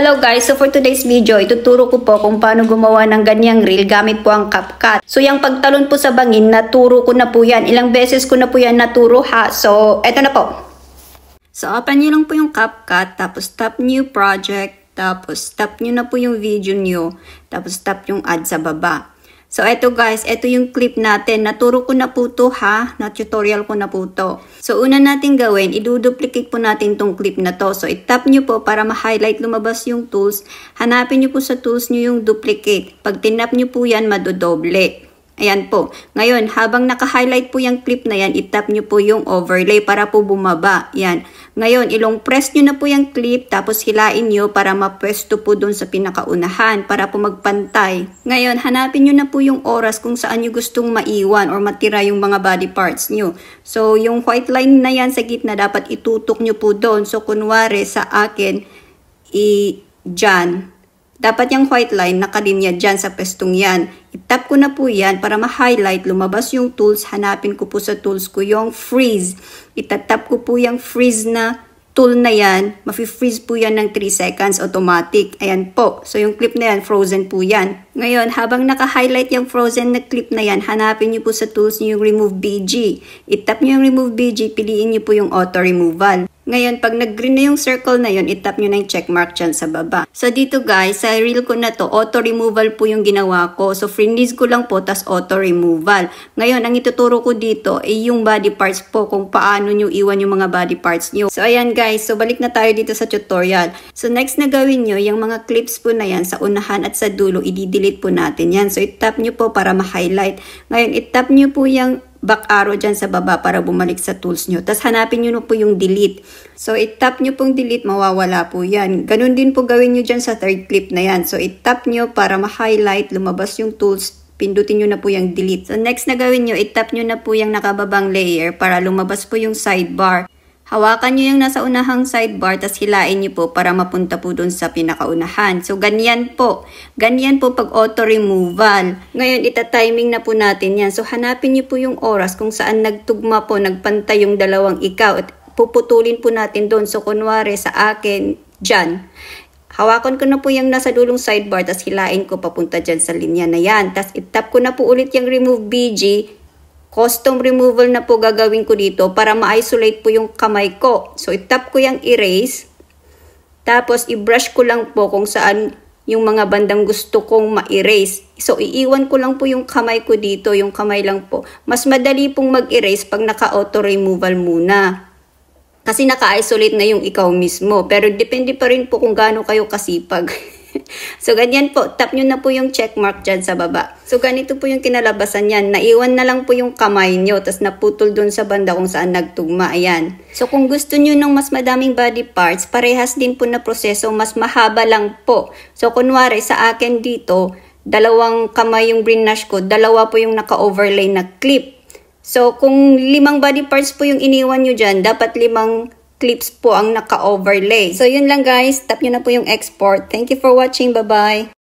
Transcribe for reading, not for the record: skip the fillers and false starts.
Hello guys, so for today's video, ituturo ko po kung paano gumawa ng ganyang reel gamit po ang CapCut. So yung pagtalon po sa bangin, naturo ko na po yan. Ilang beses ko na po yan naturo ha. So eto na po. So open nyo lang po yung CapCut, tapos tap new project, tapos tap nyo na po yung video nyo, tapos tap yung add sa baba. So, eto guys, eto yung clip natin. Naturo ko na po to ha. Na-tutorial ko na po to. So, una natin gawin, i-duplicate po natin tong clip na to. So, i-tap nyo po para ma-highlight lumabas yung tools. Hanapin nyo po sa tools nyo yung duplicate. Pag tinap nyo po yan, madodoble. Ayan po. Ngayon, habang naka-highlight po yung clip na yan, i-tap nyo po yung overlay para po bumaba. Yan. Ngayon, ilong press nyo na po yung clip, tapos hilain nyo para mapwesto po dun sa pinakaunahan para po magpantay. Ngayon, hanapin nyo na po yung oras kung saan nyo gustong maiwan or matira yung mga body parts nyo. So, yung white line na yan sa gitna, dapat itutok nyo po doon. So, kunwari sa akin, dyan. Dapat yung white line nakalinya dyan sa pwestong yan. I-tap ko na po yan para ma-highlight, lumabas yung tools. Hanapin ko po sa tools ko yung freeze. Itatap ko po yung freeze na tool na yan. Mafi-freeze po yan ng 3 seconds automatic. Ayan po. So yung clip na yan, frozen po yan. Ngayon, habang naka-highlight yung frozen na clip na yan, hanapin nyo po sa tools nyo yung remove BG. I-tap nyo yung remove BG, piliin nyo po yung auto removal. Ngayon, pag nag-green na yung circle na yun, itap nyo na yung checkmark dyan sa baba. So, dito guys, sa reel ko na to, auto-removal po yung ginawa ko. So, freeze ko lang po, tas auto-removal. Ngayon, ang ituturo ko dito ay yung body parts po, kung paano nyo iwan yung mga body parts nyo. So, ayan guys, so balik na tayo dito sa tutorial. So, next na gawin nyo, yung mga clips po na yan, sa unahan at sa dulo, i-delete po natin yan. So, itap nyo po para ma-highlight. Ngayon, itap nyo po yung back arrow dyan sa baba para bumalik sa tools nyo. Tapos hanapin nyo na po yung delete. So, itap nyo pong delete, mawawala po yan. Ganun din po gawin nyo dyan sa third clip na yan. So, itap nyo para ma-highlight, lumabas yung tools, pindutin nyo na po yung delete. So, next na gawin nyo, itap nyo na po yung nakababang layer para lumabas po yung sidebar. Hawakan nyo yung nasa unahang sidebar, tas hilain nyo po para mapunta po dun sa pinakaunahan. So, ganyan po. Ganyan po pag auto-removal. Ngayon, ita-timing na po natin yan. So, hanapin nyo po yung oras kung saan nagtugma po, nagpantay yung dalawang ikaw. At puputulin po natin dun. So, kunwari sa akin, dyan. Hawakan ko na po yung nasa dulong sidebar, tas hilain ko papunta dyan sa linya na yan. Tas itap ko na po ulit yung remove BG. Custom removal na po gagawin ko dito para ma-isolate po yung kamay ko. So, itap ko yung erase. Tapos, i-brush ko lang po kung saan yung mga bandang gusto kong ma-erase. So, iiwan ko lang po yung kamay ko dito. Yung kamay lang po. Mas madali pong mag-erase pag naka-auto removal muna. Kasi naka-isolate na yung ikaw mismo. Pero depende pa rin po kung gaano kayo kasipag. So, ganyan po. Tap nyo na po yung checkmark dyan sa baba. So, ganito po yung kinalabasan yan. Naiwan na lang po yung kamay nyo. Tapos, naputol dun sa banda kung saan nagtugma. Ayan. So, kung gusto nyo ng mas madaming body parts, parehas din po na proseso. Mas mahaba lang po. So, kunwari sa akin dito, dalawang kamay yung brush ko. Dalawa po yung naka-overlay na clip. So, kung 5 body parts po yung iniwan nyo dyan, dapat 5 clips po ang naka-overlay. So, yun lang guys. Tap nyo na po yung export. Thank you for watching. Bye-bye.